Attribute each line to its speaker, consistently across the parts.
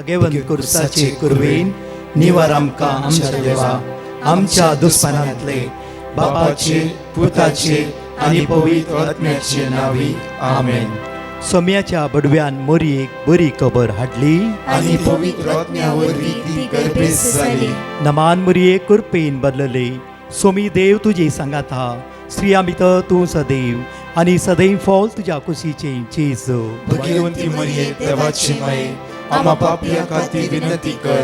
Speaker 1: भगवंत कुर्साचे कुरवेन निवार आमकां आमच्या देवा आमच्या दुस्मनांतले बापाचे पुताचे आनी पवित्र आत्म्याचे नावी आमेन. सोम्याच्या बडव्यान मोरयेक बरी खबर हाडली
Speaker 2: आनी पवित्र आत्म्या वरवीं ती गर्भेस जाली.
Speaker 1: नमान मोरये कुरपेन बदलले. सोमी देव तुजे सांगात हा. स्त्रिया भितर तूं सदैव आनी सदैव फॉल तुज्या कुशीचे जेजू.
Speaker 2: भगवंती मरिये देवाची माये आम्हा पापियां खातीर विनंती कर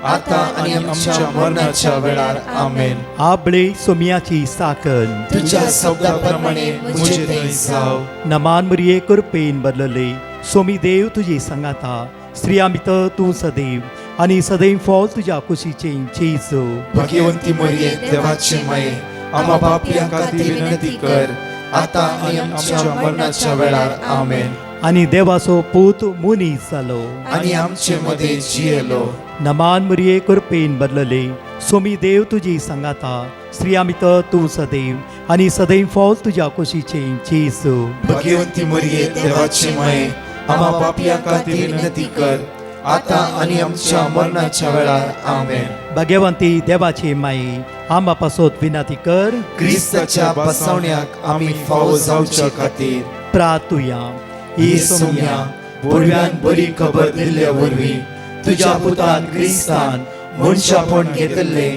Speaker 2: आता आनी आमच्या मरणाच्या वेळार आमेन.
Speaker 1: आबळे सोम्याची साकन
Speaker 2: तुझ्या शब्दाप्रमाणे मुझे थंय जाव.
Speaker 1: नमान मोरये कुरपेन बदलले. सोमी देव तुजे सांगात हा. स्त्रिया भितर तूं सदैव आनी सदैव फॉल तुज्या कुशीचे जेजू.
Speaker 2: भगवंती मरिये देवाची माये आम्हा पापियां खातीर विनंती कर आता आनी आमच्या मरणाच्या वेळार आमेन.
Speaker 1: आनी देवाचो पूत मुनीस जालो.
Speaker 2: आनी आमचे मदे जियेलो.
Speaker 1: नमान मोरये कुरपेन बदलले. सोमी देव तुजी सांगात हा. स्त्रिया भितर तूं सदैव आनी सदैव फॉल तुज्या कुशीचे जेजू.
Speaker 2: भगवंती मरिये देवाची माये आम्हा पापियां खातीर विनंती कर आता आनी आमच्या मरणाच्या वेळार आमेन.
Speaker 1: भगवंती देवाचे माये आम्हा पासत विनंती कर.
Speaker 2: क्रिस्ताच्या बसवण्याक आमी फावो जावच्या खातीर
Speaker 1: प्रार्थुया.
Speaker 2: ही सोम्या बडव्यान बरी खबर दिल्ल्या वरवीं तुज्या पुतान क्रिस्तान मनशापण घेतले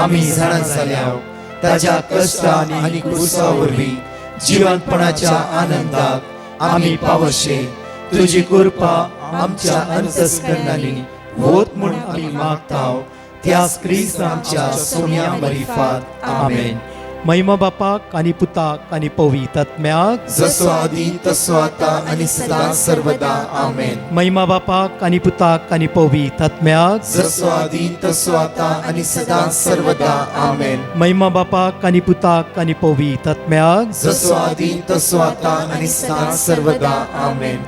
Speaker 2: आमी जाणा जाल्याव ताज्या कश्टान आनी क्रुसा वरवीं जिवंतपणाच्या आनंदाक आमी पावशे. तुजी कृपा आमच्या अंतस्करणांनी होत म्हूण आमी मागताव त्याच क्रिस्त आमच्या सोम्या मरिफात आमेन.
Speaker 1: महिमा बापाक आनी पुताक आनी पवित्र आत्म्याक
Speaker 2: जसो आदी तसो आता आनी सदां सर्वदा आमेन.
Speaker 1: महिमा बापाक आनी पुताक आनी पवित्र आत्म्याक
Speaker 2: जसो आदी तसो आता आनी सदां सर्वदा आमेन.
Speaker 1: महिमा बापाक आनी पुताक आनी पवित्र आत्म्याक
Speaker 2: जसो आदी तसो आता आनी सदां सर्वदा आमेन.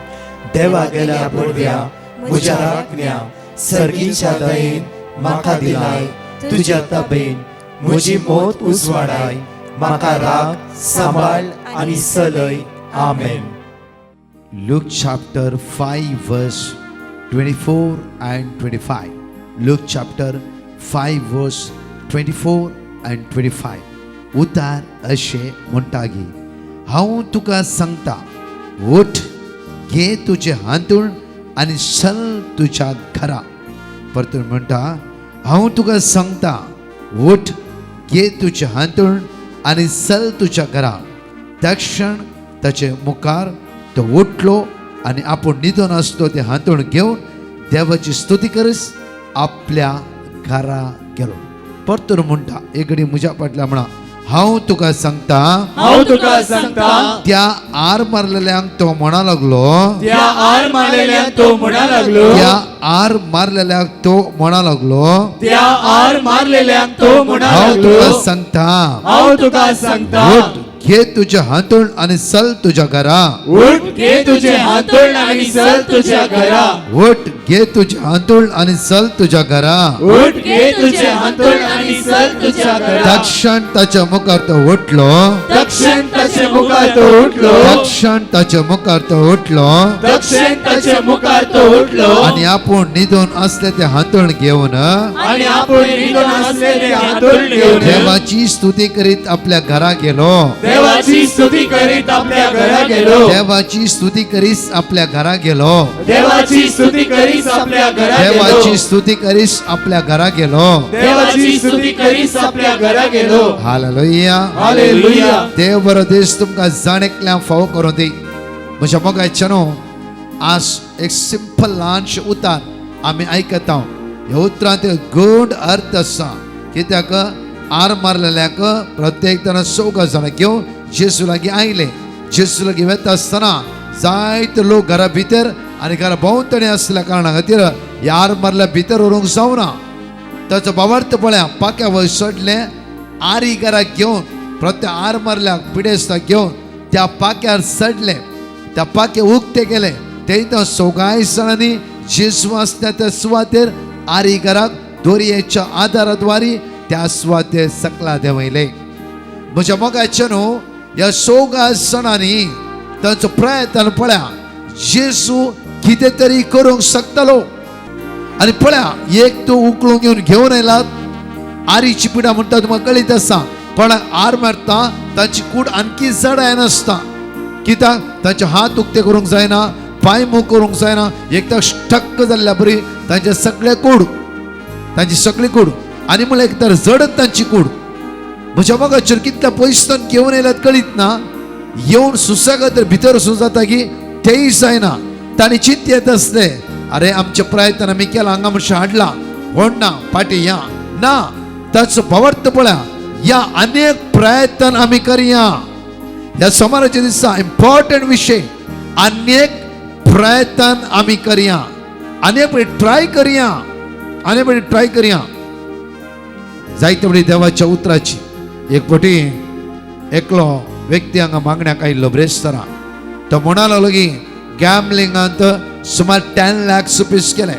Speaker 2: देवा गेल्या बडव्या म्हज्या राखण्या सर्गीच्या दयेन म्हाका दिलाय तुज्या तबेन म्हजी मोत उजवाडाय म्हाका राख सांबाळ आनी चलय आमेन.
Speaker 3: Luke chapter 5 verse 24 and 25. Luke chapter 5 verse 24 and 25. उतार अशे म्हणटागी हांव तुका सांगता उठ घे तुझे हांतूळ आनी चल तुज्या घरा. परतून म्हणटा हांव तुका सांगता उठ घे तुझे हांतूळ आनी चल तुज्या घरा. तक्षण ताचे मुखार तो उठलो आनी आपूण न्हिदोन आसलो ते हांतूळ घेवन देवाची स्तुती करीस आपल्या घरा गेलो. परतून म्हणटा एक घडी म्हज्या फाटल्यान म्हणा हांव तुका सांगता त्या आर मारलेल्यांक तो म्हणा लागलो
Speaker 2: त्या आर मारलेल्यांक तो म्हणा लागलो
Speaker 3: त्या आर मारलेल्यांक तो म्हणा लागलो
Speaker 2: त्या आर मारलेल्यांक तो म्हणा
Speaker 3: हांव
Speaker 2: लागलो
Speaker 3: तुका सांगता उठ घे तुझे हांतूळ आनी चल तुज्या घरा.
Speaker 2: उठ घे तुझे हांतूळ आनी चल तुज्या घरा.
Speaker 3: उठ घे तुझे हांतूळ आनी चल तुज्या घरा.
Speaker 2: उठ घे तुझे हांतूळ आनी चल तुज्या घरा.
Speaker 3: तक्षण ताच्या मुखार तो उठलो
Speaker 2: तक्षण ताचे मुखार तो उठलो
Speaker 3: तक्षण ताच्या मुखार तो उठलो
Speaker 2: तक्षण ताचे मुखार तो उठलो
Speaker 3: आनी आपूण न्हिदोन असले ते हांतूळ घेवन
Speaker 2: आनी आपूण न्हिदोन असलेले हांतूळ घेवन
Speaker 3: देवाची स्तुती करीत आपल्या घरा गेलो.
Speaker 2: देवाची स्तुती करीत आपल्या घरा गेलो.
Speaker 3: देवाची स्तुती करीस आपल्या घरा गेलो.
Speaker 2: देवाची स्तुती करीस आपल्या घरा गेलो.
Speaker 3: देवाची स्तुती करीस आपल्या घरा गेलो.
Speaker 2: देवाची स्तुती करीस आपल्या घरा गेलो.
Speaker 3: हालेलुया.
Speaker 2: हालेलुया.
Speaker 3: देव बरो दीस तुमकां जाणेकल्यां फावो करूं दी. म्हज्या मोगाचेनो आज एक सिंपल ल्हानशें उतार आमी आयकता. ह्या उतरांत गूढ अर्थ आसा. कित्याक आर मारलेल्याक प्रत्येक जाण 4 जाणां घेवन जेजू लागीं आयले. जेजू लागीं वेता आसतना जायते लोक घरा भितर आनी घरा भोंवतणी आसल्या कारणा खातीर ह्या आर मारल्या भितर व्हरूंक जावना. ताचो भावार्थ पळया पाक्या वयर चडले आरी घरा घेवन प्रत्येक आर मारल्याक पिडेस्ता घेवन त्या पाक्यार चडले. त्या पाके उक्ते केले. तेन्ना 4 जाणांनी जेजू आसल्या त्या सुवातेर आरी घराक दोरयेच्या आदाराद्वारी त्या सुवातेर सकला देंवयले. म्हज्या मोगाचे न्हू ह्या 4 जाणांनी तांचो प्रयत्न पळया जेजू कितें तरी करूंक शकतलो आणि पळया एक तो उकळून घेऊन येयला आरीची पिढा म्हणटा तुम्हाला कळीत आसा कोणाक आर मारता ताची कूड आणखी जड आसता कित्याक ताचे हात उक्ते करूंक जायना पाय मोग करूंक जायना एकदा स्टक्क जाल्ल्या बरी तांचे सगळे कूड तांची सगळी कूड आनी म्हळ्यार एक तर जडत तांची कूड म्हज्या मगाचेर कितल्या पयसतान घेवन येयल्यात कळीत ना येवन सुसगत भितर वचूं जाता की तेय जायना तांणी चिंत येत आसले अरे आमचे प्रयत्न आमी केला हांगा म्हणशे हाडला कोण ना पाटी या ना ताचो भावार्थ पळया या अनेक प्रयत्न आमी करया ह्या सोमाराच्या दिसा इम्पॉर्टंट विषय अनेक प्रयत्न आमी करया अनेक ट्राय करया ट्राय करया जायते बडी देवाच्या उतराची एक फावटी एकलो व्यक्ती हांगा मागण्याक आयिल्लो ब्रेस्तारा तो म्हणा लागलो की गॅमलिंगांत सुमार 10 लाख रुपीस केले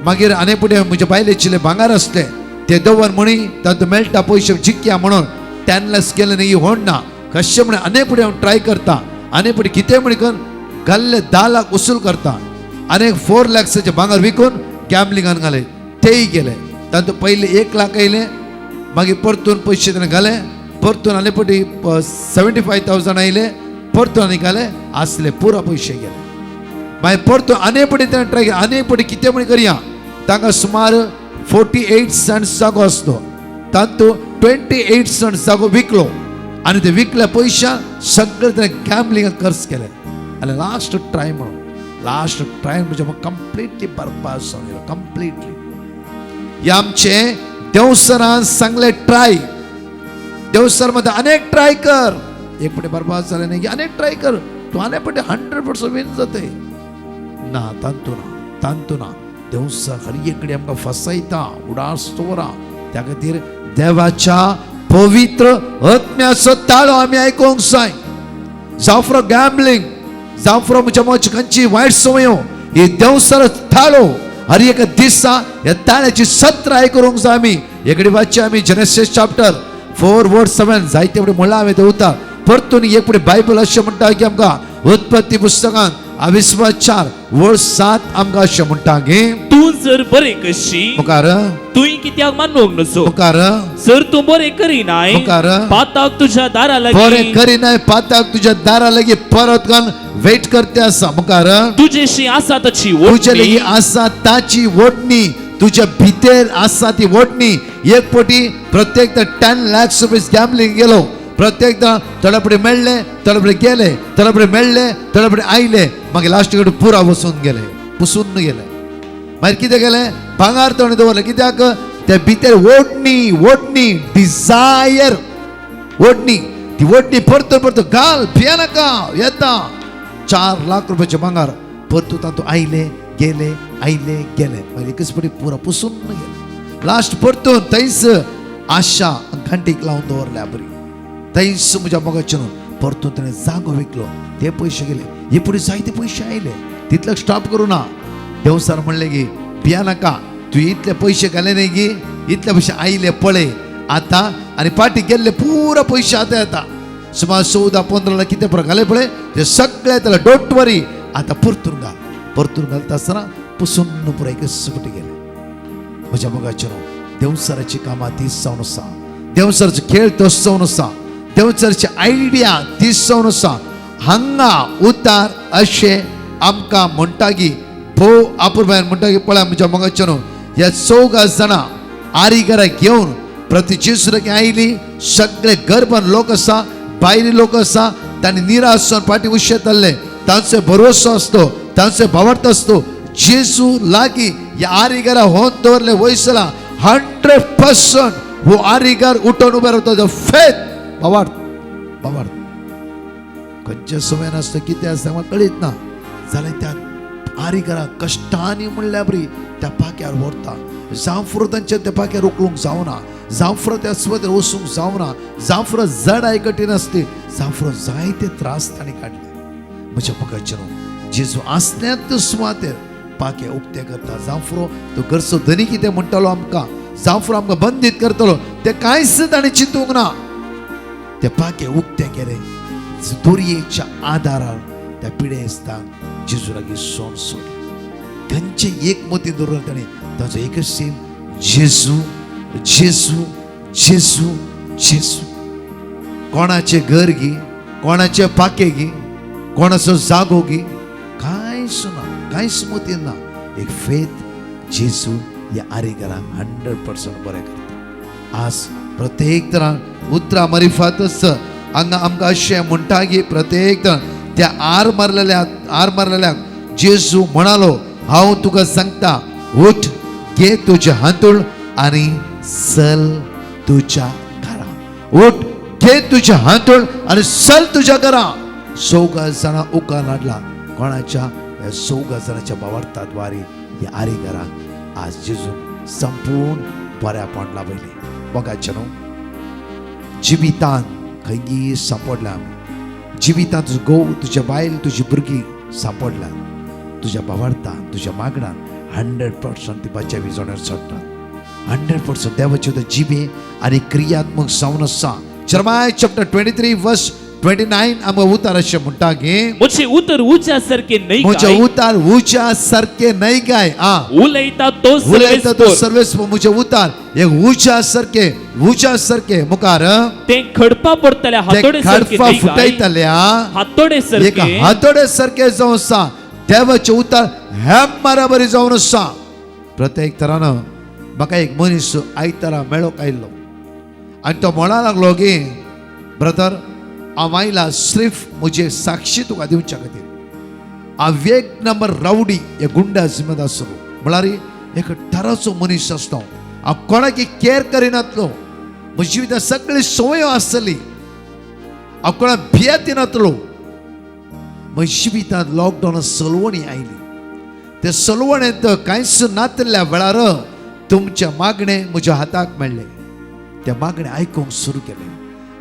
Speaker 3: मागीर आनी फुडें म्हज्या बायलेचिले भांगार आसले ते दवर म्हणी तातूंत मेळटा पयशे जिखया म्हणून 10 लाख केले न्ही होण ना कशें म्हणे आनी फुडें हांव ट्राय करता आनी फुडें कितें म्हण करून घाल्ले 10 लाख वसूल करता आनी 4 लाखाचे भांगार विकून गॅमलिंगान घाले तेय गेले तातूंत पयले 1 लाख येयले मागीर परतून पयशे ताणें घाले परतून आनी फावटी 75,000 आयले परतून आनी घाले आसले पुरो पयशे गेले मागीर परतून आनी फावटी ताणें ट्राय केले आनी फावटी कितें म्हण करया तांकां सुमार 48 सेंट्स जागो आसलो तातूंत 28 सेंट्स जागो विकलो आनी ते विकल्या पयशां सगळे ताणें गॅमलिंगाक खर्च केले आनी लास्ट ट्राय म्हणजे कंप्लिटली बरबाद जालो कंप्लिटली हे आमचे देवसरान सांगले ट्राय देवसर मध्ये अनेक ट्राय कर एक पटे बरबाद झाले नाही अनेक ट्राय कर तू अनेक पटे 100% विन जाते ना तांतू ना देवसर हर इकडे आमकां फसयता उडास तोरा त्या खातीर देवाच्या पवित्र आत्म्याचो ताळो आमी आयकोंक जाय जावं फ्रॉम गॅमलिंग जावं फ्रॉम म्हज्या मोची खंयची वायट संवयो ही देवसर ताळो हर एक दिसा ह्या ताळ्याची सत्र आयकरूंक जाय आमी एकडे वाचचे आमी जेनेसिस चॅप्टर 4 वर्स 7 जायते फुडें म्हणला हांवें ते उतार परतून एक फुडें बायबल अशें म्हणटा की आमकां उत्पत्ती पुस्तकांत 4 वर्स 7 आमकां अशें म्हणटा की
Speaker 4: तू जर बरे करशी
Speaker 3: मुखार
Speaker 4: तुई कित्याक मानूंक नसो
Speaker 3: मुखार
Speaker 4: जर तू बरे करिनाय
Speaker 3: मुखार
Speaker 4: पाताक तुझ्या दारा
Speaker 3: बरें
Speaker 4: लागीं
Speaker 3: करिनाय पाताक तुज्या दारा लागीं परत घालून वेट करते आसा मुखार
Speaker 4: तुजेशी आसा ताची
Speaker 3: तुजे
Speaker 4: ओडणी
Speaker 3: लागीं आसा ताची ओडणी तुज्या भितर आसा ती ओडणी एक फावटी प्रत्येक 10 लाख रुपीस गॅमलिंग गेलो प्रत्येकदा थोडे फुडें मेळ्ळे थोडे फुडें गेले थोडे फुडें मेळ्ळे थोडे फुडें आयले मागीर लास्ट कडेन पुरा वचून गेले पुसून गेले मागीर कितें केलें भांगार तोंड दवरलें कित्याक त्या भितर ओडणी डिझायर ओडणी ती ओडणी परतो घाल भियानाका येता 4 लाख रुपयाचे भांगार परतू तातूंत आयले गेले मागीर एकच फावटी पुरो पुसून गेले लास्ट परतून थंयच आशा घंटीक लावन दवरल्या बरी थंयच म्हज्या मोगाचेर परतून ताणें जागो विकलो ते पयशे गेले हे फुडें जायते पयशे आयले तितलें स्टॉप करूं ना देवसार म्हणलें की भिया नाका तूं इतले पयशे घाले न्ही गी इतले पयशे आयले पळय आतां आनी पाटी गेल्ले पुरो पयशे आतां येता सुमार 14-15 लाख कितें पुरो घाले पळय ते सगळे येतले डोंट वरी आतां परतून घालता आसतना पुसून पुरो एकच फावटी गेले म्हज्या मोगाचेर देवसराची कामां तीच जावन आसा देवसराचो खेळ तोच जावन आसा देवसराची आयडिया तीच जावन आसा हांगा उतार अशें आमकां म्हणटा की भोव आपुरबायन म्हणटा की पळय म्हज्या मोगाचेर ह्या 14 जाणां आरीगरां घेवन प्रति जेजुराक आयली सगळे गर्भान लोक आसा भायली लोक आसा तांणी निराश जावन फाटीं उशेताल्ले तांचो भरवसो आसतो तांचो भावार्थ आसतो जेजू लागीं ह्या आरीगरां होन दवरले वयसला 100% हो आरीगार उठून उबे रावता फेथ भावार्थ खंयच्या सवय नासता कितें आसता म्हाका कळीत ना जाल्यार त्या आरीगरां कश्टांनी म्हणल्या बरी त्या पाक्यार व्हरता जावं फुरो तांच्या त्या पाक्यार उखलूंक जावना जावं फुरो त्या सुवातेर वचूंक जावना जावं फुरो जड आय कठीण आसली जावं फुरो जायते त्रास तांणी काडले म्हज्या मोगाचेर जेजू आसल्यात सुवातेर पाके उक्ते करता जावं फुरो तो घरचो धनी कितें म्हणटालो आमकां जावं फुरो आमकां बंदीत करतलो ते कांयच ताणें चिंतूंक ना ते पाके उक्ते केले दोरयेच्या आदारार त्या पिडेस्तान जेजू लागीं सोन सोडलें खंयचे सगळ्यांचे एक मोती दवरून ताणें ताचो एकच सेम जेजू जेजू जेजू जेजू. कोणाचे घर घे, कोणाचे पाके घे, कोणाचो जागो घे, कांयच ना, कांयच मोती ना. एक फेथ जेजू ह्या आरेकरांक 100% बरें करता. आज प्रत्येक तरान उतरां मारिफातच हांगा आमकां अशें म्हणटा की प्रत्येक तरान त्या आर मारलेल्याक जेजू म्हणालो, हांव तुका सांगता, उठ, घे तुजे हांतूळ आनी चल तुज्या घरा. उठ, घे तुजे हांतूळ आनी चल तुज्या घरा. 14 जाणां उकार हाडला. कोणाच्या? ह्या 14 जाणांच्या भावार्थाद्वारे ह्या आरेकरांक आज जेजू संपूर्ण बऱ्यापण लाभयलें. बघाचें न्हू, जिवितांत खंयी सांपडला आमी. जिवितांत तुजो घोव, तुजे बायल, तुजी भुरगीं सांपडला. तुज्या भावार्थान, तुज्या मागणान 100% ती बचावी जोण्यार चडटात. 100% देवाचे जिबे आनी क्रियात्मक जावन आसा. जर्माय चॅप्टर 23 वर्स 29 आमकां उतार अशें म्हणटा की
Speaker 4: मुझे उतर उच्या सारखे नाही
Speaker 3: म्हजे
Speaker 4: काय,
Speaker 3: उतार उच्या सारखे नाही काय.
Speaker 4: उलयता तो
Speaker 3: उलयता तो
Speaker 4: सर्वेस्पर.
Speaker 3: सर्वेस्पर. म्हजे उतार एक उच्या सारखे मुखार
Speaker 4: ते खडपा पडतल्या हातोडे सारखे
Speaker 3: खडपा
Speaker 4: नाही काय,
Speaker 3: फुटायतल्या
Speaker 4: हातोडे
Speaker 3: एक
Speaker 4: सारखे.
Speaker 3: हातोडे सारखे जावन आसा. देवाचे उतार हेम माराबरी जावन आसा. प्रत्येक तरान म्हाका एक मनीस आयतारा मेळोक आयिल्लो आनी तो म्हणा लागलो की ब्रदर, हांव आयला सिर्फ म्हजे साक्षी तुका दिवच्या खातीर. हांव एक नंबर रावडी हे गुंडा जिमेदार आसलो. म्हळ्यार एक ठराचो मनीस आसलो. हांव कोणाक केअर करिनातलो. म्हज्या जिवितांत सगळी संवयो आसतली. हांव कोणाक भियेत नातलो. म्हज्या जिवितांत लॉकडावनात सलवणी आयली. ते सलवणेंत कांयच नातल्या वेळार तुमचे मागणे म्हज्या हाताक मेळ्ळे. ते मागणे आयकूंक सुरू केले.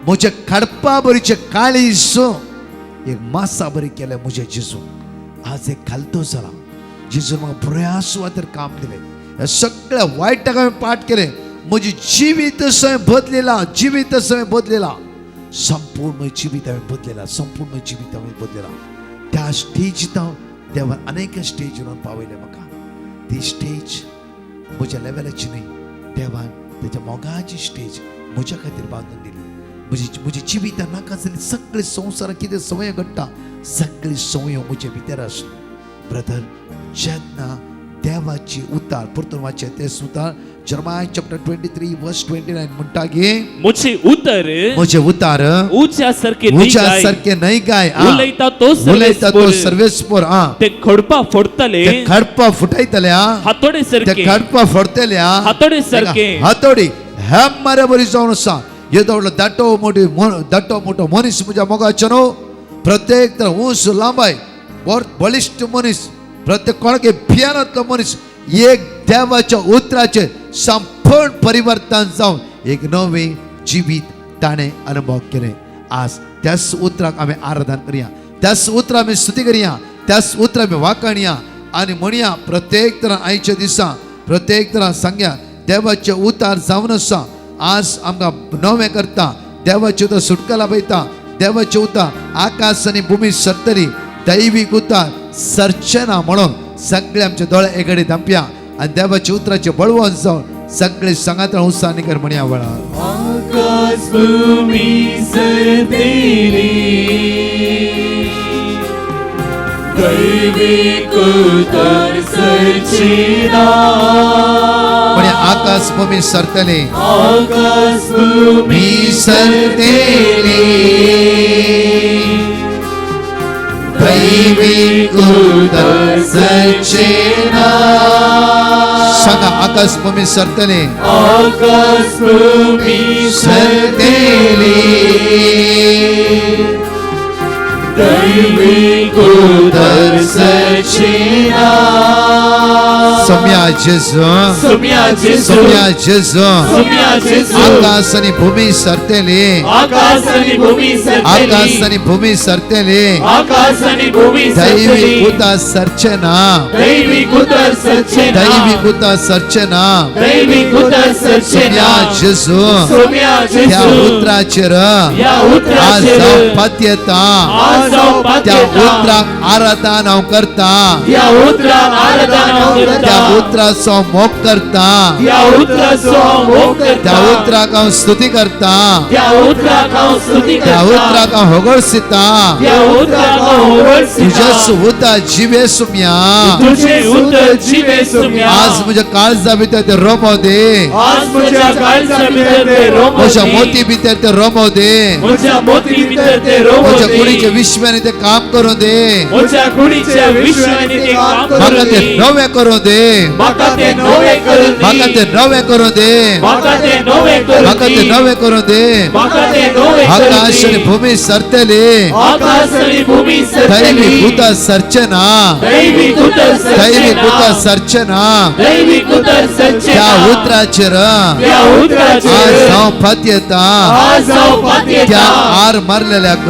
Speaker 3: म्हजे खडपा बरीचे काळीज एक मासा बरी केले म्हजे जेजू. आज एक खालतो जाला. जेजू म्हाका बऱ्या सुवातेर काम दिले. हे सगळ्या वायटाक हांवें पाठ केले. म्हजी जिवीत सय बदलेला, जिवीत सय बदलेला. संपूर्ण म्हजें जिवीत हांवें बदलेला, संपूर्ण म्हजें जिवीत हांवें बदलेला. त्या स्टेजीत हांव देवान अनेक स्टेजीर पावयले म्हाका. ती स्टेज म्हज्या लेवलाची न्ही, देवान तेच्या मोगाची स्टेज म्हज्या खातीर बांदून दिली. म्हजी जिवितां नाका जाली सगळे संवसारांत कितें संवय घडटा, सगळी संवय म्हजे भितर आसली. ब्रदर, जेन्ना देवाची उतार परतून वाचे ते उतार जर्माय चॅप्टर 23 वर्स 29 म्हणटा की
Speaker 4: मुझे
Speaker 3: उतार
Speaker 4: उच्या सारखे
Speaker 3: नाही काय,
Speaker 4: उलयता तो
Speaker 3: सर्वेस्पर.
Speaker 4: ते खडपा फोडतले,
Speaker 3: ते खडपा फुटायतल्या,
Speaker 4: हातोडे
Speaker 3: ते
Speaker 4: सारखे,
Speaker 3: खडपा फोडतल्या,
Speaker 4: हातोडे सारखे.
Speaker 3: हातोडी हेम मारे बरी जावन आसा. येदवलो दाटो मोठो मनीस म्हज्या मोगाचो न्हू. प्रत्येक तर ऊंच लांबाय बलिश्ठ मनीस, प्रत्येक कोणाक भियानातलो मनीस एक देवाच्या उतराचे संपूर्ण परिवर्तन जावन एक नवे जिवीत ताणें अनुभव केले. आज त्याच उतराक आमी आराधन करया, त्याच उतराक आमी स्तुती करया, त्याच उतराक आमी वाकणया आनी म्हणया प्रत्येक तरान आयच्या दिसा प्रत्येक तरान सांगया देवाचे उतार जावन आसा. आज आमकां नवें करता. देवाचे उतार सुटका लाभयता. देवाचे उतार आकाश आनी भूमी सरतली. दैवीक उतार सरचेना म्हणून सगळे आमचे दोळे एकडे धांपया आनी देवाचे उतराचे बळवंत जावन सगळे संगात उत्साहाने कर म्हणया वेळार.
Speaker 2: आकाश भूमी सरतेली दैवीक उतार सरचेना.
Speaker 3: म्हणे आकाश भूमी सरतले,
Speaker 2: आकाश भूमी सरतेली दैवीक उतार सरचेना.
Speaker 3: सांगा आकाश भूमी सरतले,
Speaker 2: आकाश भूमी सरतेली दैवीक उतार सरचेना.
Speaker 3: सोम्या जेजू
Speaker 2: सोम्या जेजू
Speaker 3: सोम्या जेजू
Speaker 2: सोम्या जेजू
Speaker 3: आकाश आणि भूमी सरतेली
Speaker 2: आकाश आणि भूमी
Speaker 3: आकाश
Speaker 2: सरतेली
Speaker 3: आणि भूमी सरतेली
Speaker 2: आकाश आणि भूमी
Speaker 3: दैवी
Speaker 2: सरतेली
Speaker 3: कुता सर्चना
Speaker 2: दैविक उतर सर्चेना
Speaker 3: दैवी कुता सर्चना
Speaker 2: दैविक उतर
Speaker 3: सोम्या
Speaker 2: सर्चेना
Speaker 3: जेजू
Speaker 2: सोम्या
Speaker 3: त्या
Speaker 2: जेजू
Speaker 3: उतराचेर
Speaker 2: या
Speaker 3: आज
Speaker 2: उतराचेर
Speaker 3: पात्यता
Speaker 2: आज जाऊ
Speaker 3: त्या
Speaker 2: पात्यता
Speaker 3: उतराक आराधना हांव करता
Speaker 2: या उतराक आराधना
Speaker 3: त्या
Speaker 2: करता
Speaker 3: उतराचो मोग करता
Speaker 2: या उतराचो मोग
Speaker 3: त्या
Speaker 2: करता
Speaker 3: उतराक हांव स्तुती करता
Speaker 2: त्या उतराक हांव स्तुती
Speaker 3: त्या
Speaker 2: करता
Speaker 3: उतराक हांव होगळसिता
Speaker 2: त्या उतराक हांव
Speaker 3: तुझ्या
Speaker 2: होगळसिता
Speaker 3: सुता जिवे सुम्या
Speaker 2: तुझे उतर जिवे सोम्या
Speaker 3: आज म्हज्या काळजा भितर ते रोमो दे
Speaker 2: आज म्हज्या काळजा भितर ते रोमो
Speaker 3: म्हज्या
Speaker 2: दी.
Speaker 3: मोती भितर ते रोमो दे
Speaker 2: म्हज्या मोती भितर ते रोमो
Speaker 3: म्हज्या
Speaker 2: दी.
Speaker 3: कुडीच्या विश्वानी ते काम करूं दे
Speaker 2: म्हज्या कुडीच्या विश्वानी ते काम
Speaker 3: म्हाका
Speaker 2: करून
Speaker 3: ते
Speaker 2: दी.
Speaker 3: नवे करूं दे
Speaker 2: म्हाका ते नवे करून दी.
Speaker 3: म्हाका ते नवे करूं दे
Speaker 2: म्हाका ते नवे करून
Speaker 3: म्हाका ते
Speaker 2: दी.
Speaker 3: नवे करूं दे
Speaker 2: म्हाका ते नवे करून
Speaker 3: आकाश
Speaker 2: दी.
Speaker 3: आणि भूमी सरतेली
Speaker 2: आकाश आणि भूमी सरतेली.
Speaker 3: दैवी कुता सर्चना
Speaker 2: दैविक उतर
Speaker 3: दैवी कुता
Speaker 2: सर्चेना.
Speaker 3: सर्चना
Speaker 2: दैविक उतर सर्चेना.
Speaker 3: त्या उतराचेर
Speaker 2: त्या उतराचेर
Speaker 3: आज हांव पात्यता
Speaker 2: आज जाऊ
Speaker 3: त्या
Speaker 2: पात्यता.
Speaker 3: आर मारलेल्याक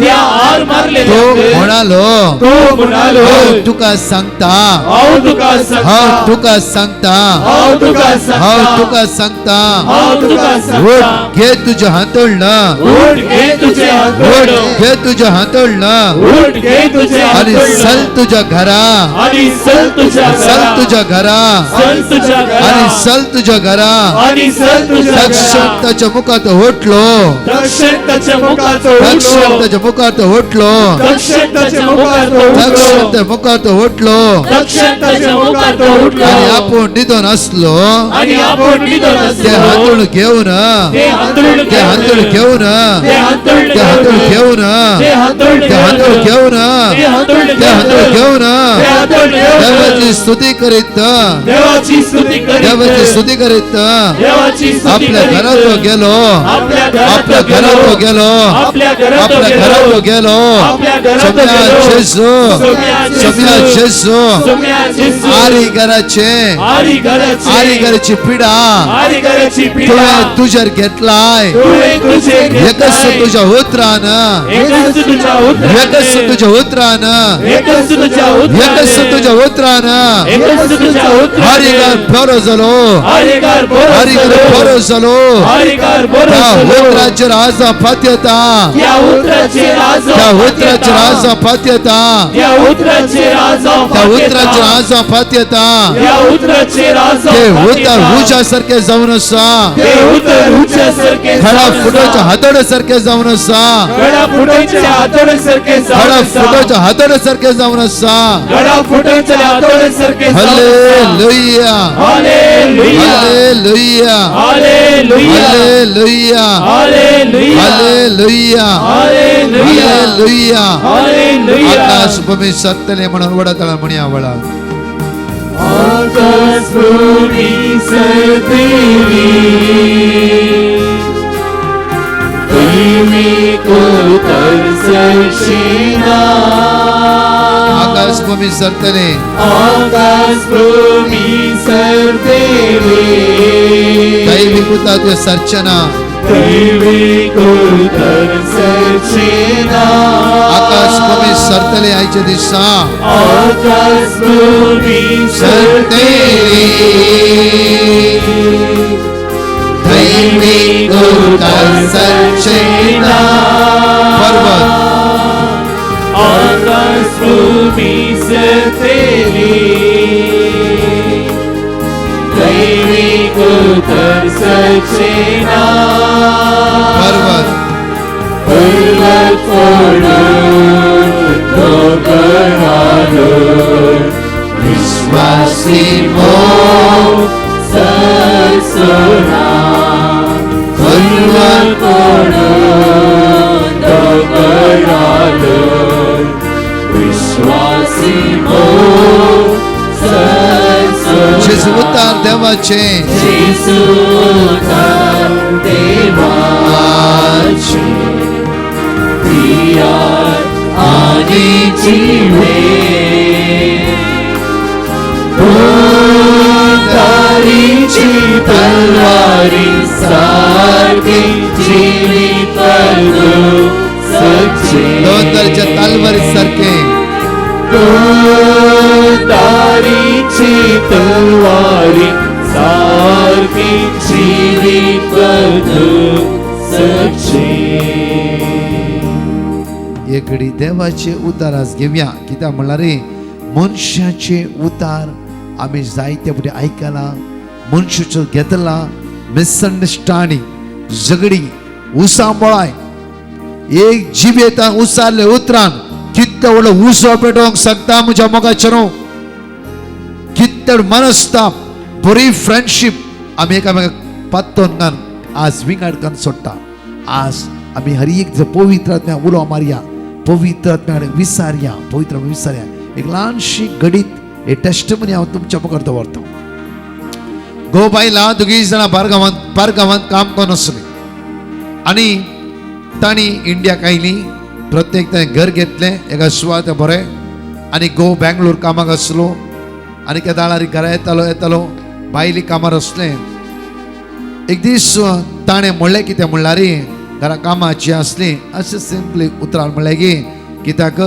Speaker 2: त्या आर मारलेल्या
Speaker 3: तो म्हणालो
Speaker 2: तो म्हणालो
Speaker 3: हांव तुका सांगता
Speaker 2: हांव तुका
Speaker 3: हांव
Speaker 2: सांगता
Speaker 3: तुका सांगता
Speaker 2: हांव तुका
Speaker 3: हांव
Speaker 2: सांगता
Speaker 3: तुका सांगता
Speaker 2: हांव तुका सांगता
Speaker 3: उठ घे तुझ्या हातोळणं
Speaker 2: उठ घे तुझे
Speaker 3: उठ
Speaker 2: हातोडणं
Speaker 3: घे तुझ्या हातोळणं
Speaker 2: उठ घे तुझे
Speaker 3: आणि
Speaker 2: हातोडणं
Speaker 3: चल तुझ्या घरा
Speaker 2: आणि चल तुझ्या
Speaker 3: चल
Speaker 2: घरा
Speaker 3: तुझ्या घरा
Speaker 2: चल तुझ्या घरा
Speaker 3: आणि चल तुझ्या घरा
Speaker 2: आणि चल तुझ्या
Speaker 3: दक्षिण
Speaker 2: घरा
Speaker 3: त्याच्या मुखात ओटलो
Speaker 2: दक्षिण त्याच्या मुखात
Speaker 3: दक्षिण
Speaker 2: ओढलो
Speaker 3: त्याच्या मुखात ओटलो
Speaker 2: दक्षिण त्याच्या मुखात
Speaker 3: दक्षिण
Speaker 2: ओढलो
Speaker 3: त्या मुखात ओटलो
Speaker 2: दक्षिण त्याच्या मुखात ओढलो
Speaker 3: आणि आपण निधन असलो
Speaker 2: आणि आपण निधन
Speaker 3: ते
Speaker 2: असलो
Speaker 3: हातूळ घेऊन
Speaker 2: ते हातोड
Speaker 3: ते हातूळ घेऊन
Speaker 2: ते हातोड
Speaker 3: ते हातूळ घेऊन
Speaker 2: ते हातोड
Speaker 3: ते हातूळ घेऊन
Speaker 2: ते हातोड
Speaker 3: ते हातूळ घेऊन
Speaker 2: ते हातोड
Speaker 3: देवाची स्तुती करीत
Speaker 2: देवाची स्तुती करीत
Speaker 3: देवाची स्तुती करीत
Speaker 2: देवाची स्तुती
Speaker 3: आपल्या
Speaker 2: करीत
Speaker 3: घरात तो गेलो
Speaker 2: आपल्या
Speaker 3: आपल्या
Speaker 2: घरात
Speaker 3: घरात तो गेलो
Speaker 2: आपल्या घरात
Speaker 3: आपल्या घरात तो गेलो
Speaker 2: आपल्या घरात तो
Speaker 3: सोम्या
Speaker 2: गेलो.
Speaker 3: जेजू सोम्या जेजू
Speaker 2: सोम्या जेजू
Speaker 3: आरी घराचे
Speaker 2: आरी घराची
Speaker 3: आरी घराची पिडा
Speaker 2: आरी घराची पीडा
Speaker 3: तुवें तुझ्यार घेतलाय
Speaker 2: तुळे तुझे
Speaker 3: एकच तुझ्या उतरान
Speaker 2: एकच तुझ्या
Speaker 3: एकच तुझ्या उतरान
Speaker 2: एकच तुझ्या
Speaker 3: एकच तुझ्या उतरान
Speaker 2: एकच तुझ्या
Speaker 3: हरिगर बरो जालो
Speaker 2: हरिकार
Speaker 3: हरिगर बरो जालो
Speaker 2: हरिकार
Speaker 3: त्या उतराचेर आज पात्यता
Speaker 2: त्या उतराचे राज
Speaker 3: त्या उतराचेर आज पात्यता
Speaker 2: त्या उतराचे राज
Speaker 3: त्या उतराचेर आज पात्यता
Speaker 2: त्या उतराचे राज
Speaker 3: ते उतर हुच्या सारखे जाऊन आसा
Speaker 2: ते उतर हुच्या सारखे
Speaker 3: खडा फुटाच्या हातोड्या सारखे जाऊन आसा
Speaker 2: गडा फुटायच्या हातोडे सारखे
Speaker 3: खडा फुटाच्या हातोड्या सारखे जाऊन आसा
Speaker 2: गडा फुटायच्या हातोडे सारखे
Speaker 3: hallelujah
Speaker 2: hallelujah
Speaker 3: hallelujah
Speaker 2: hallelujah
Speaker 3: hallelujah
Speaker 2: hallelujah
Speaker 3: hallelujah
Speaker 2: hallelujah
Speaker 3: hallelujah
Speaker 2: hallelujah
Speaker 3: आकाश भूमी सत्तले म्हणून वडतळा म्हणी आवळा
Speaker 2: आकाश भूमी सरतेली दैविक उतर सर्चेना
Speaker 3: आकाश भूमी सरतले
Speaker 2: आकाश भूमी सरतेली
Speaker 3: दैविक उतार सर्चना
Speaker 2: दैविक उतर सर्चेना
Speaker 3: आकाश भूमी सरतले आयच्या दिसा
Speaker 2: आकाश भूमी सरतेली दैविक उतर सर्चेना
Speaker 3: पर्वत
Speaker 2: आकाश भूमी सरतेली दैविक उतर सर्चेना
Speaker 3: पर्वत
Speaker 2: पर्वत ओढून तो गडालो विश्वासी मोह सरसोना पर्वत ओढून तो गडालो विश्वासी मोह सरसोना
Speaker 3: जेजू उतार देवाचे
Speaker 2: जेजू उतार देवाचे प्रिया आणि जीवे तलवारी सारखी जीवित सच्ची
Speaker 3: दोन धारीच्या तलवारी सारखे
Speaker 2: दारीची तलवारी सारखी जीवित सच्ची.
Speaker 3: एक घडी देवाचे उतार आज घेऊया. कित्याक म्हणल्यार मनशाचे उतार आम्ही जायते फुडें आयकला. मनशाचो घेतला मिसअंडरस्टँडिंग झगडी उसांबळाय एक जिबेता उसारले उतरान कितलो व्हडलो उसो पेटोवंक शकता म्हज्या मोगाचेर. कितलो मनस्ताप बरी फ्रेंडशीप आमी एकामेकाक पातोन घान आज विंगड करून सोडटा. आज आमी हर एक पवित्र आत्म्याक उलो मारया, पवित्र आत्म्याक विसारया, पवित्र विसारया. एक ल्हानशी घडीत हे टेस्टमनी हांव तुमच्या मुखार दवरता. गो बायला दोगी जाणां बारगांवांत काम करून आसली आनी तांणी इंडियाक आयली. प्रत्येक ताणें घर घेतलें एका सुवात बरें आनी गो बेंगलोर कामाक आसलो आनी त्या दाळार घरा येतालो बायली कामार आसलें. एक दीस ताणें म्हणलें कितें म्हणल्यार घरा कामाची आसली अशें सिंपली उतरार म्हणलें की कित्याक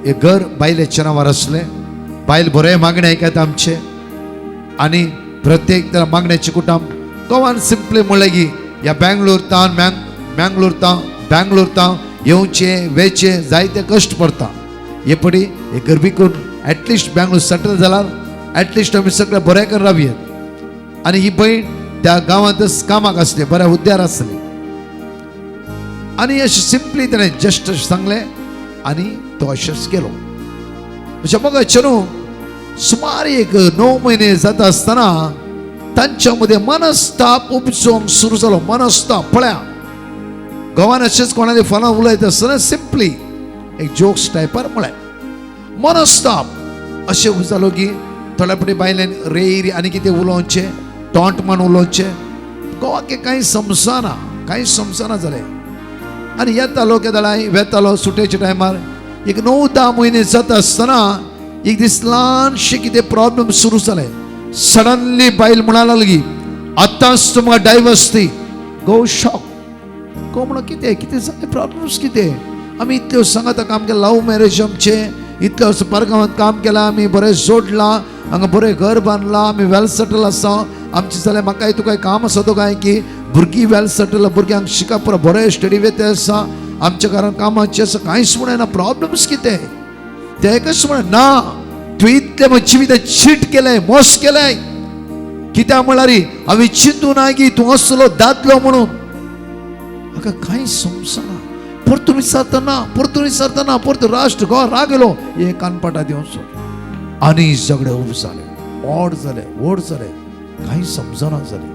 Speaker 3: हे घर बायलेचें नांवार आसलें. बायल बरें मागणें आयकता आमचे आनी प्रत्येक त्या मागण्याचे कुटुंब गोवान सिंपली म्हणलें की ह्या बेंगलोर तावन येवचे वेचे जायते कश्ट पडटा. हे पडी हे घर विकून एटलिस्ट बेंगलोर सेटल जाल्यार एटलिस्ट आमी सगळे बरें करून रावयात. आनी ही भयण त्या गांवांतच कामाक आसली, बऱ्या हुद्द्यार आसली आनी अशें सिंपली ताणें जस्ट सांगलें आनी तो अशेंच गेलो. अशें मग चनू सुमार एक 9 महिने जाता आसतना तांच्या मध्ये मनस्ताप उपसोवंक सुरू जालो. मनस्ताप पळया गोवान अशेंच कोणाले फोनार उलयता आसतना सिंपली एक जोक्स टायपार म्हळ्यार मनस्ताप अशें जालो की थोड्या फावटी बायलेन रेर आनी कितें उलोवचें टॉंट म्हण उलोवचें गोवाक कांय समजना जालें. आनी येतालो केदाळाय वेतालो सुटेच्या टायमार एक 9-10 महिने जाता आसतना एक दीस ल्हानशें कितें प्रॉब्लेम सुरू जालें. सडनली बायल म्हणा लागली आतांच तुमकां डायवर्स दी. गो शॉक. गो म्हणून कितें जालें प्रॉब्लेम्स कितें. आमी इतल्यो सांगाता काम केलें, लव मॅरेज आमचे इतले वर्स परगांवांत काम केलां, आमी बरें जोडलां, हांगा बरें घर बांदलां, आमी वेल सेटल आसा. आमचे जाल्यार म्हाकाय तुका काम आसा तो काय की भुरगीं वेल सेटल, भुरग्यांक शिकप बरें स्टडी वेते आसा, आमच्या घरान कामाचें आसा, कांयच म्हणना. प्रॉब्लेम्स कितें ते कशें म्हण ना तूं इतलें म्हज्या जिवितांत चीट केलें, मोस केलें. कित्याक म्हळ्यार हांवें चिंतूं ना की तूं असलो दादलो म्हणून. म्हाका कांय समजना. परतून विचारतना परतून राष्ट्र गोवा रागलो हे कानपाटा दिवन सोड आनी झगडे उब जाले, ओड जाले, कांय समजना जालें.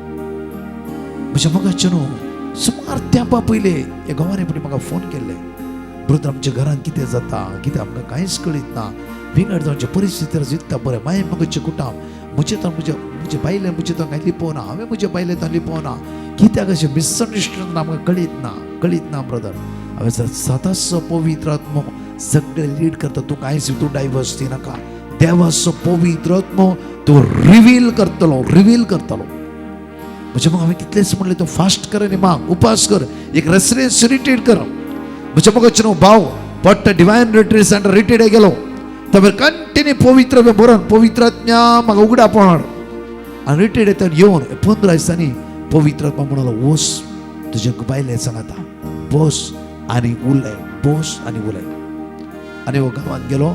Speaker 3: म्हज्या मोगाचें न्हू सुमार तेंपा पयले हे गोवान म्हाका फोन केल्ले, ब्रदर आमच्या घरान कितें जाता, कितें आमकां कांयच कळीत ना, विंगड जावचे परिस्थितीर जित्ता बरें माय मोगाचें कुटुंब म्हजे बायले म्हजे तो कांय लिपोवना, हांवें म्हजे बायले तो लिपोवना. कित्याक अशें मिसअंडरस्टँडिंग आमकां कळीत ना ब्रदर. हांवें सदांचो पवित्र आत्मो सगळे लीड करता. तूं कांयच तूं डायवर्स दिनाका. देवाचो पवित्र आत्मो तूं रिवील करतलो. म्हणजे मग हांवें कितलेच म्हणलें तूं फास्ट कर आनी माग, उपास कर, एक रेसिडेन्स रिट्रीट कर. म्हणजे मग भाव पट्ट डिवायन रिट्रीट सेंटर रिट्रीट गेलो तर कंटिन्यू पवित्र बरोवन पवित्र आत्म्या म्हाका उगडा पडणार आनी रिट्रीट येता येवन 15 दिसांनी पवित्र आत्मा म्हणलो वोस तुजे बायले सांगाता बोस आनी उलय आनी हो गांवांत गेलो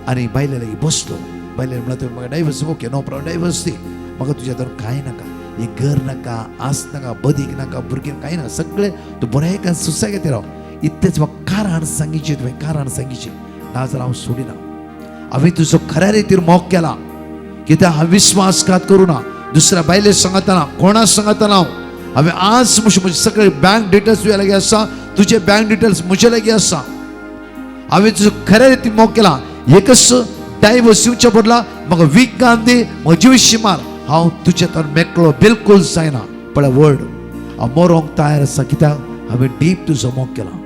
Speaker 3: आनी बायले लागीं बसलो. बायले म्हणल्यार म्हाका divorce okay no problem divorce दी, म्हाका तुज्या तर कांय नाका, एक घर नाका, आस नाका, बदीक नाका, भुरगीं कांय ना, सगळें तूं बरें सुसागेत राव. इतलेंच म्हाका कारण सांगिचें नाजाल्यार हांव सोडिना. हांवें तुजो खऱ्या रितीर मोग केला कित्याक हांव विश्वासघात करूना. दुसऱ्या बायले सांगतना कोणा सांगतना हांवें आज म्हजे सगळे बँक डिटेल्स तुज्या लागीं आसा, तुजे बँक डिटेल्स म्हजे लागीं आसा. हांवें तुजो खऱ्या रितीन मोग केला. एकच डायवर्स दिवच्या बदला म्हाका वीक गांधी म्हजे विशीं मार, हांव तुजे तर मेकळो बिलकुल जायना. पळय वर्ड हांव मरोंक तयार आसा कित्याक हांवें डीप तुजो मोग केला.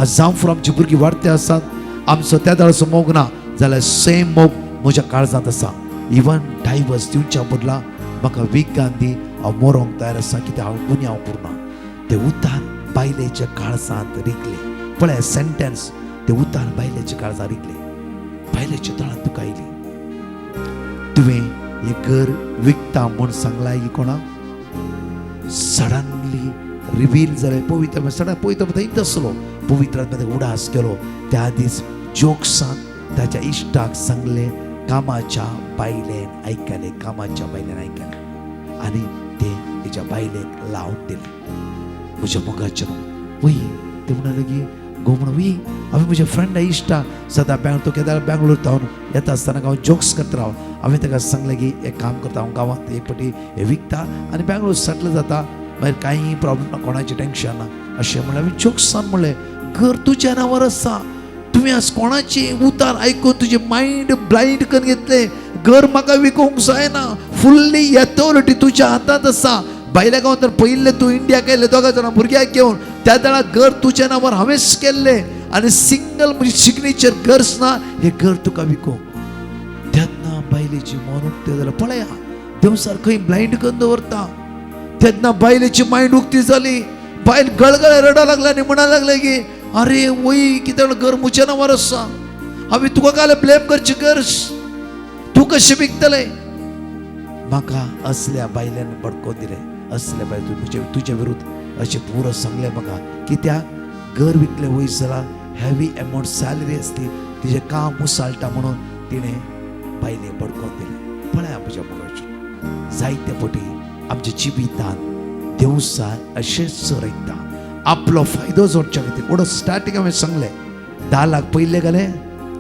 Speaker 3: आज जावं फूर आमची भुरगीं वाडटे आसात, आमचो त्या दाळाचो मोग ना जाल्यार सेम मोग म्हज्या काळजांत आसा. इवन डायवर्स दिवच्या बदला म्हाका वीक गांधी हांव मोरोंक तयार आसा कित्याक हांव गुन्यांव उरना. ते उतार बायलेच्या काळजांत रिगले. पळय सेंटेन्स, ते उतार बायलेच्या काळजांत रिगले. बायलेच्या तळांत तुका आयली. तुवें हे घर विकता म्हूण सांगला ही कोणा? सडनली रिवील जालें पवित्र सडन पवित्र थंयच आसलो. पवित्र आत्म्यान उडास केलो. त्या दीस जोक्सान ताच्या इश्टाक सांगले, कामाच्या बायलेन आयकले, कामाच्या बायलेन आयकले आनी ते तेच्या बायलेक लावन दिले. म्हज्या मोगाचें वय ते म्हणाले की गो म्हणून वी हांवें म्हज्या फ्रेंडा इश्टा सदां तो केदार बँगलोर जावन येता आसतना हांव जोक्स करता राव. हांवें ताका सांगलें की एक काम करता, हांव गांवांत एक फावटी हे विकता आनी बँगलोर सेटल जाता, मागीर कांय प्रॉब्लेम ना, कोणाचें टेन्शन ना अशें म्हणलें. हांवें जोक्सान म्हणलें, घर तुज्या नांवार आसा, तुवें आज कोणाची उतार आयकून तुजें मायंड ब्लायंड करून घेतलें. घर म्हाका विकूंक जायना, फुल्ली येथॉरिटी तुज्या हातांत आसा. बायल्या गांवांत तर पयले तूं इंडियाक येयले 2 जाणां भुरग्याक घेवन, त्या वेळार घर तुज्या नांवार हांवेंच केल्लें आनी सिंगल म्हजी सिग्नेचर घरच ना, हे घर तुका विकूंक. तेन्ना बायलेची मन उक्ती जाल्यार पळया देवसार खंय ब्लायंड करून दवरता. तेन्ना बायलेची मायंड उक्ती जाली. बायल गळगळे रडा लागला आनी म्हणा लागले की अरे वय कितें घर म्हज्या नांवार आसा, हांवें तुका काय ब्लेम करचें गर्स, तूं कशें विकतलें. म्हाका असल्या बायल्यान भडकोवन दिलें. असल्या बायल तुज्या विरुद्ध अशें पुरो सांगलें म्हाका. कित्याक घर विकलें वयस जाल्यार हेवी अमावंट सॅलरी आसली, तिजें काम मुसाळटा म्हणून तिणें बायले भडकोवन दिलें. पळया म्हज्या मोगाचें जायते फावटी आमच्या जिवितांत देवसार अशेंच रयता. आपलो फायदो जोडच्या खातीर म्हणून स्टार्टींग हांवें सांगलें 10 लाख पयले घाले,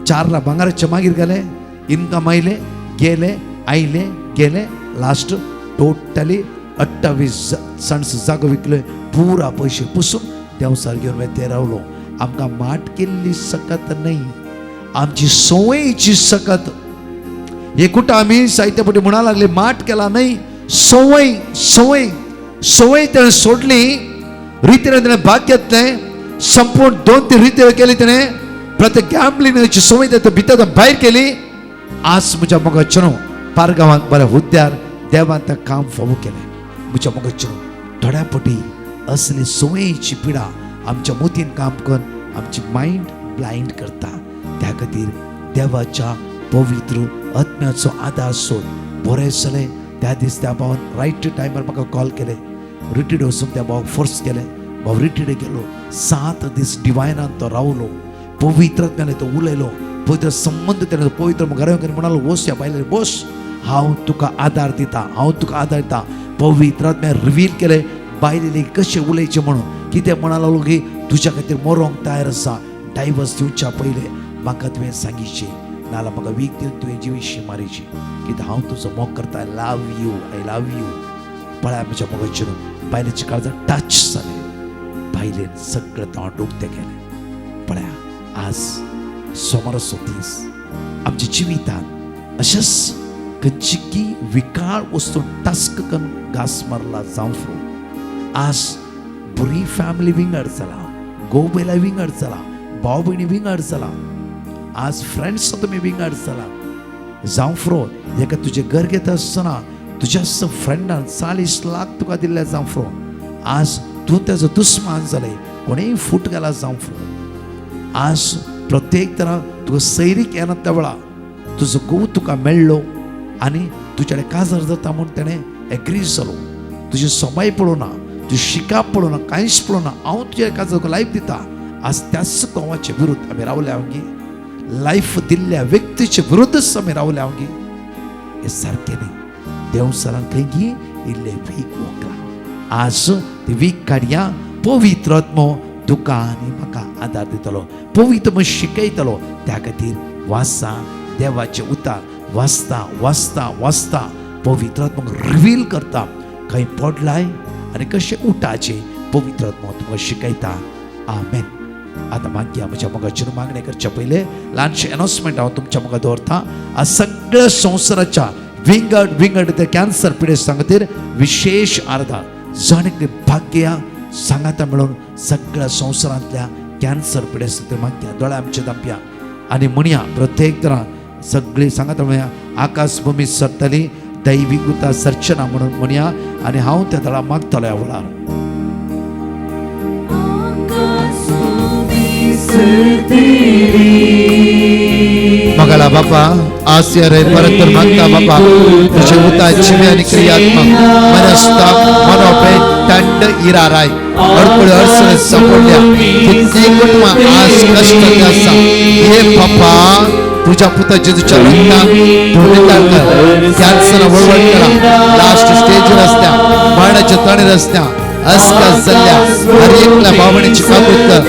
Speaker 3: 4 लाख भांगाराच्या मागीर घाले, इनकम आयले गेले आयले गेले, लास्ट टोटली 28 सण्स जागो विकले, पुरा पयशे पुसून देवसार घेवन ते रावलो. आमकां माट केल्ली सकत नाही, आमची संवयची सकत. हे कुठं आम्ही साहित्य पटी म्हणा लागले माट केला नाही, संवय संवय संवय त्याने सोडली. रीतीने त्याने भाग घेतले, संपूर्ण 2-3 रीती केली त्याने. प्रत्येक गॅम्बलिंगची संवय त्याच्या भितर भायर केली. आज म्हज्या मोगाचें पारगांवांत बऱ्या हुद्द्यार देवान काम फावो केलें. म्हज्या मोगाचें थोड्या पटी असली संवयची पिडा आमच्या मोतीन काम करून आमची मायंड ब्लायंड करता. त्या खातीर देवाच्या पवित्र आत्म्याचो आदार सोद. बरें जालें त्या दीस त्या भावान रायट टायमार म्हाका कॉल केले. रिट्रीट वचून त्या भावाक फोर्स केलें. भाव रिट्रीट गेलो. 7 दीस डिवायनान तो रावलो. पवित्र आत्म्यान तो उलयलो. पवित्र संबंध तेणें पवित्र घरा म्हणालो वस या बायले बस, हांव तुका आदार दिता, हांव तुका आदार दिता. पवित्र आत्म्यान रिवील केलें बायलेक कशें उलयचें म्हणून. कितें म्हणा लागलो की तुज्या खातीर मरोंक तयार आसा, डायवर्स दिवच्या पयले म्हाका तुवें सांगिचें, नाल्यार म्हाका वीक दिवन तुवें जिवीशी मारिची, कित्याक हांव तुजो मोग करता. I love you, I love you. पळय म्हज्या मोगाचेर बायलेच्या काळजांत टच जालें. बायलेन सगळें तोंड उक्तें केलें. पळया आज सोमाराचो दीस आमच्या जिवितांत अशेंच खंयची विकाळ वस्तू टास्क करून घास मारला जावं फुरो. आज बरी फॅमिली विंगड जाला, घोव बायलां विंगड जाला, भाव भयणी विंगड जाला, आज फ्रेंड्स तुमी विंगड जाला जावं फुरो. हेका तुजें घर घेता आसतना तुज्याच फ्रेंडान 40 लाख तुका दिल्ले जावं फुरो. आज तूं तेजो दुस्मान जालें, कोणेय फूट घाला जावं फुरो. आज प्रत्येक तरा तुका सैरीक येना त्या वेळा तुजो घोव तुका मेळ्ळो आनी तुजे कडेन काजार जाता म्हूण तेणें एग्री जालो. तुजी सोबाय पळोवना, तुजी शिकाप पळोवना, कांयच पळोवना, हांव तुज्या काजार लायफ दिता. आज त्याच घोवाचे विरुद्ध आमी रावले हांव लायफ दिल्ल्या व्यक्तीचे विरुद्धच आमी रावले हांव हे सारकें न्ही. देवसारान खंय गी इल्ले वीक वखला. आज ती वीक काडया. पवित्र आत्मो तुका आनी म्हाका आदार दितलो, पवित्र शिकयतलो. त्या खातीर वाचा देवाचे उतार, वाचता वाचता वाचता पवित्र आत्मो रिवील करता खंय पडलाय आनी कशें उठाचे पवित्र आत्मो तुमकां शिकयता. आमेन. आतां मागया म्हज्या मोगाचेर मागणे करचे पयले ल्हानशें अनाउन्समेंट हांव तुमच्या मोगा दवरता. आज सगळ्या संवसाराच्या विंगड ते कॅन्सर पिडेस्तां खातीर विशेष आर्दार जाणेक भाग्या सांगाता मेळून सगळ्या संवसारांतल्या कॅन्सर पिडेस्तां खातीर मागया. दोळे आमचे दांपया आनी म्हणया प्रत्येक तरां सगळी सांगाता मेळया. आकाश भूमी सरतली, दैवीक उतार सर्चना म्हणून म्हणया आणि हांव त्या तळा मागतलो ह्या वेळार. मगला बापा आसिया रे परत मागता बापा तुझे उतार जिवे आणि क्रियात्मक मनस्ताप मनोपे थंड इराराय अडकळ अडचण सापडल्या किती कुटुंब आज कष्ट असा हे बापा तुझ्या पुता जेजूच्या रक्तान तू निकाल कर कॅन्सर वळवळ करा लास्ट स्टेज रस्त्या मरणाच्या तणी रस्त्या अस्का जल्ल्या हर एकला भावनेची काबूत कर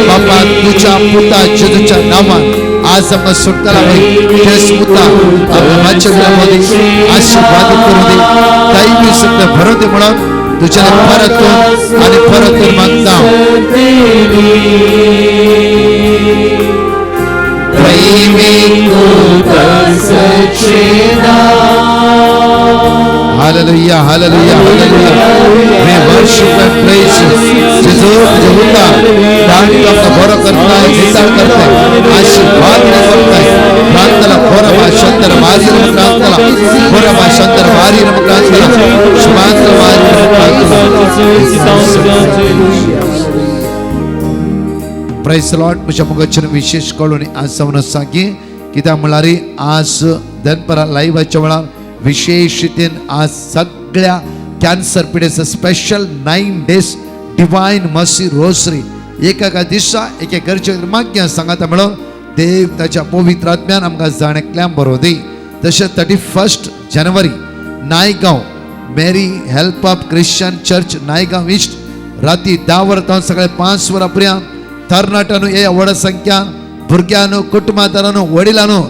Speaker 3: बापा तुझ्या पुता जेजूच्या नावात आज आम्हाला सुटकाला होईल तेच पुता आपल्या माझ्या विरोधी आशीर्वादित करू दे दैवी सत्य भरू दे म्हणून तुझ्या परतून आणि परतून मागता Hallelujah, hallelujah, hallelujah. We worship and praise you. Jesus, जेवूता दान आपला बरं करताय, विचार करताय, आशीर्वाद करताय. प्रार्थना खोरा भाषांतर वारी रम प्रार्थना, खोरा भाषांतर वारी रम प्रार्थना, शुभांतर वारी रम प्रार्थना. Praise the Lord. मुझे मगचन विशेष कळून आज जाऊन सांगी कित्याक म्हळ्यार आज दनपरा लाईव्हच्या वेळार विशेष रितीन आज सगळ्या कॅन्सर पिडेचं special 9 days divine mercy rosary एका दिसा एक गरजे मागण्या सांगाता म्हणून देव त्याच्या पवित्र आत्म्यान आमकां जाणेकल्यान बरो दी. तशेंच 31 जानेवारी Naigaon Mary help of Christian church Naigaon east राती 10 वरां सकाळी 5 वरां पर्यंत तरणाट्यानो हे व्हड संख्यान भुरग्यांनो कुटुंबादारांनो वडिलांनो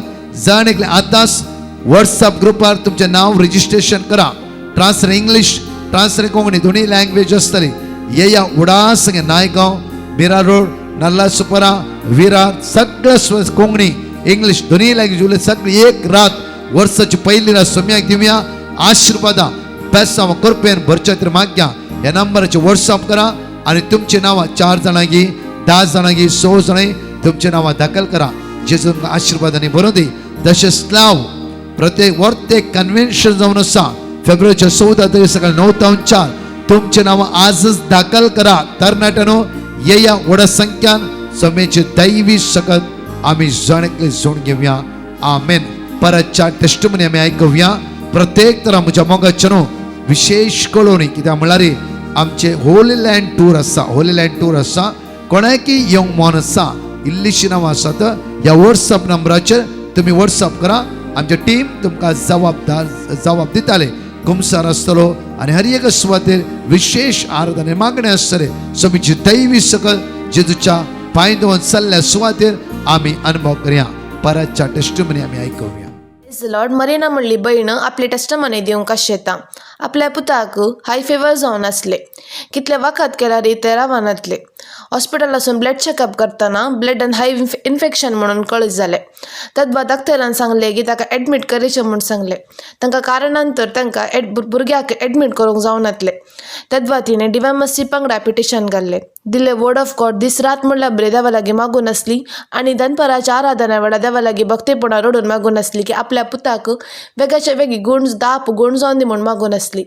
Speaker 3: जाणेकले आतांच व्हॉट्सअप ग्रुपार तुमचे नाव रजिस्ट्रेशन करा. ट्रान्सलेट इंग्लिश ट्रान्सलेट कोंकणी दोन्ही लँग्वेज आसतली. या उडास नायगांव मिरा रोड नल्ला सुपरा विरार सगळं कोंकणी इंग्लिश दोन्ही लँग्वेज उलय सगळी एक रात वर्साची पहिली रात सोम्याक दिवया आशीर्वादा बेस्ट हांव कृपेन भरच्या खातीर मागया. ह्या नंबराचेर व्हॉट्सअप करा आणि तुमची नांवां 4 जाणांगी 10 जाणांगी 6 जाणां तुमची नांवां दाखल करा. जेजू आशीर्वादांनी बरों दी. तशेंच लाव प्रत्येक वर्तेक कन्व्हेन्शन जावन आसा फेब्रुवारीच्या 14 तारीख सकाळी 9 ते 4 तुमचे नांव आजच दाखल करा. तरणाट्यानो या व्हड संख्यान समेची दैवी सकत आमी जाणेकले जोड घेवया. आमेन. परतच्या टेस्टमनी आमी आयकुया. प्रत्येक तरा म्हज्या मोगाचेनो विशेष कळोवणी कित्याक म्हळ्यार आमचे होली लँड टूर आसा. होली लँड टूर आसा कोणाकी येवंक मन आसा इल्लीशीं नांवां आसात ह्या व्हॉट्सअप नंबराचेर तुमी व्हॉट्सअप करा. आमची टीम तुमकां जबाब दिताले. कुमसार आसतलो आनी हर एक सुवातेर विशेष आराधने मागणे आसतले. समीची दैवी सकल जेजूच्या पांय दवरून चल्ल्या सुवातेर आमी अनुभव करया. परतच्या टेस्टमनी आमी आयकुया.
Speaker 5: लॉर्ड मरीना म्हणली बहीण आपली टेस्टमनी दिवंक येता. आपल्या पुताक हाय फेवर जावन आसले. कितले वखत केल्यार ते रावानातले. हॉस्पिटलासून ब्लड चेकअप करतना ब्लडान हाय इन्फेक्शन म्हणून कळीत जालें. तद्वा डॉक्टरान सांगलें की ताका एडमीट करचें म्हूण सांगलें. तांकां कारणांतर तांकां भुरग्याक एडमीट करूंक जावन नातलें. तद्वा तिणें डिवाइन मर्सी पंगडा पिटिशन घाल्लें. दिले वर्ड ऑफ गॉड दीस रात म्हणल्यार बरें देवा लागीं मागून आसली आनी दनपराच्या आराधना वेळा देवा लागीं भक्तीपणां रडून मागून आसली की आपल्या पुताक वेगळ्याचे वेगळी गूण जावन दी म्हूण मागून आसली.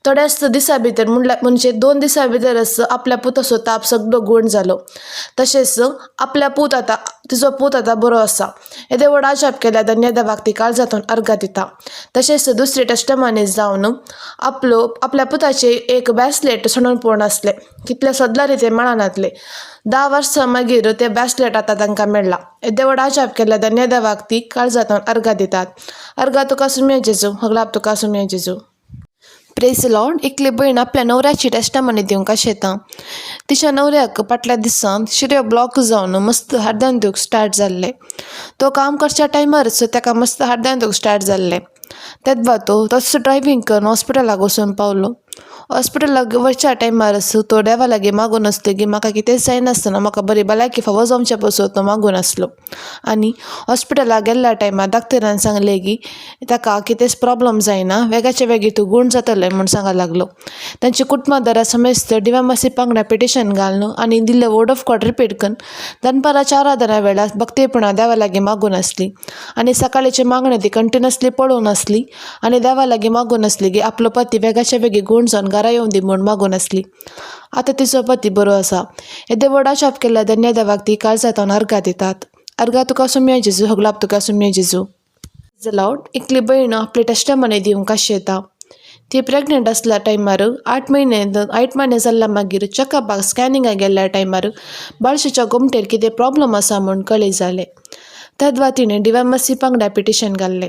Speaker 5: थोड्याच दिसा भितर म्हणजे 2 दिसां भितरच आपल्या पुताचो ताप सगळो गूण जालो. तशेंच आपल्या तिचो पूत आतां बरो आसा. येदे व्हड आजाप केल्या धन्य देवाक ती काळजांतून अर्घ दिता. तशेंच दुसरी टेस्टमनी जावन आपल्या पुताचे एक ब्रेसलेट सोडून पळोवन आसले. कितले सदलारी ते मेळनातले. 10 वर्सां मागीर ते ब्रेसलेट आतां तांकां मेळ्ळा. येदे व्हड आजाप केल्या धन्य देवाक ती काळजांतून अर्घ दितात. अर्घा तुका सुमया जेजू हगलाप तुका सुमया जेजू. Praise Lord. एकली भयण आपल्या नवऱ्याची टेस्टमनी दिवंक येता. तिच्या नवऱ्याक फाटल्या दिसान शिर्यो ब्लॉक जावन मस्त हाडदान दिवंक स्टार्ट जाल्ले. तो काम करच्या टायमारच ताका मस्त हाडदान दिवंक स्टार्ट जाल्ले. तेदवा तो तसो ड्रायव्हिंग करून हॉस्पिटलाक वचून पावलो. हॉस्पिटलाक वचच्या टायमार तो देवा लागीं मागून आसलो की म्हाका कितेंच जायनासतना म्हाका बरी भलायकी फावो जावचे पसून तो मागून आसलो. आनी हॉस्पिटलाक गेल्ल्या टायमार डाक्टरान सांगलें की ताका कितेंच प्रॉब्लम जायना, वेगाचे वेगी तूं गूण जातलें म्हूण सांगूंक लागलो. तांची कुटुंबादारा समेस्त डिवामासी पांगडा पिटिशन घालून आनी दिल्ले वर्ड ऑफ गॉड रिपीट करून दनपाराच्या आराधना वेळार भक्तीपणा देवा लागीं मागून आसली. आनी सकाळीची मागणी ती कंटिन्युअसली पळोवन आसली आनी देवा लागीं मागून आसली की आपलो पती वेगाचे वेगी गूण जावन घरा येवं दी म्हूण मागून आसली. आतां तिचो पती बरो आसा. येदे वर्डा शाप केल्ल्या धन्य देवाक ती काळजांत अर्घा दितात. अर्घा तुका सुमया जेजू, हगलाप तुका सुमया जेजू. लॉर्ड एकली भयण आपली टेस्टमनी दिवंक कशी येता. ती प्रेग्नंट असल्या टायमार 8 महिने जाल्ल्या मागीर चेकअपाक स्कॅनिंगाक गेल्ल्या टायमार बाळशेच्या गोमटेर कितें प्रॉब्लम आसा म्हूण कळीत जालें. तेद्वा तिणें डिवामासी पांगडा पिटिशन घाल्लें.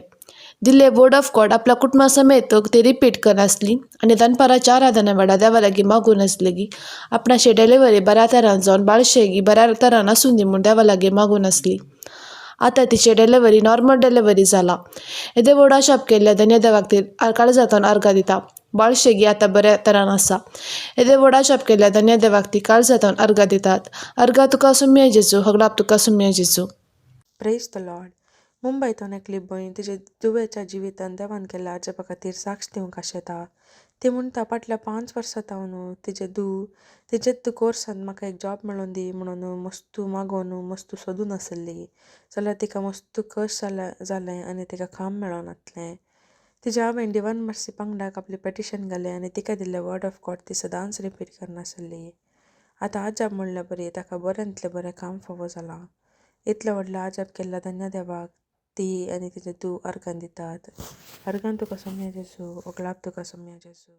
Speaker 5: दिल्ले वर्ड ऑफ गॉड आपल्या कुटुंबा समेत ती रिपीट करन आसली आनी दनपाराच्या आराधना वेळा देवा लागीं मागून आसली की आपणाची डिलिव्हरी बऱ्या तरान जावन बाळशेगी बऱ्या तरान आसूं दी म्हूण देवा लागीं मागून आसली. आतां तिची डिलिव्हरी नॉर्मल डिलिव्हरी जाला. येदे वर्डा शाप केल्ल्या धन्य देवाक ती काळजांत अर्घा दिता. बाळशेगी आतां बऱ्या तरान आसा. येदे वर्डा शाप केल्ल्या धन्य देवाक ती काळजांत अर्घा दितात. अर्घा तुका सुमया जेजू, हगलाप तुका सुमया जेजू.
Speaker 6: Praise the Lord. मुंबयतून एकली भयण तिचे दुवेच्या जिवितान देवान केल्या अजापा खातीर साक्ष दिवंक आशेता. ती म्हणटा फाटल्या 5 वर्सां जावन तिचे कोर्सान म्हाका एक जॉब मेळोवन दी म्हणून मस्तू मागोन मस्तू सोदून आसली. जाल्यार तिका मस्तू कश जालें आनी तिका काम मेळोन नासलें. तिच्या हांवें डिवान मर्सी पांगडाक आपलें पेटिशन घालें आनी तिका दिल्लें वर्ड ऑफ गॉड ती सदांच रिपीट करनासली. आतां आजाप म्हणल्या बरी ताका बऱ्यांतलें बरें काम फावो जालां. इतलें व्हडलें आजाप केल्ल्या धन्य देवाक ती आनी तिचे अर्घान दितात. अर्घान तुका सुमया जेजू, हगलाप तुका सुमया जेजू.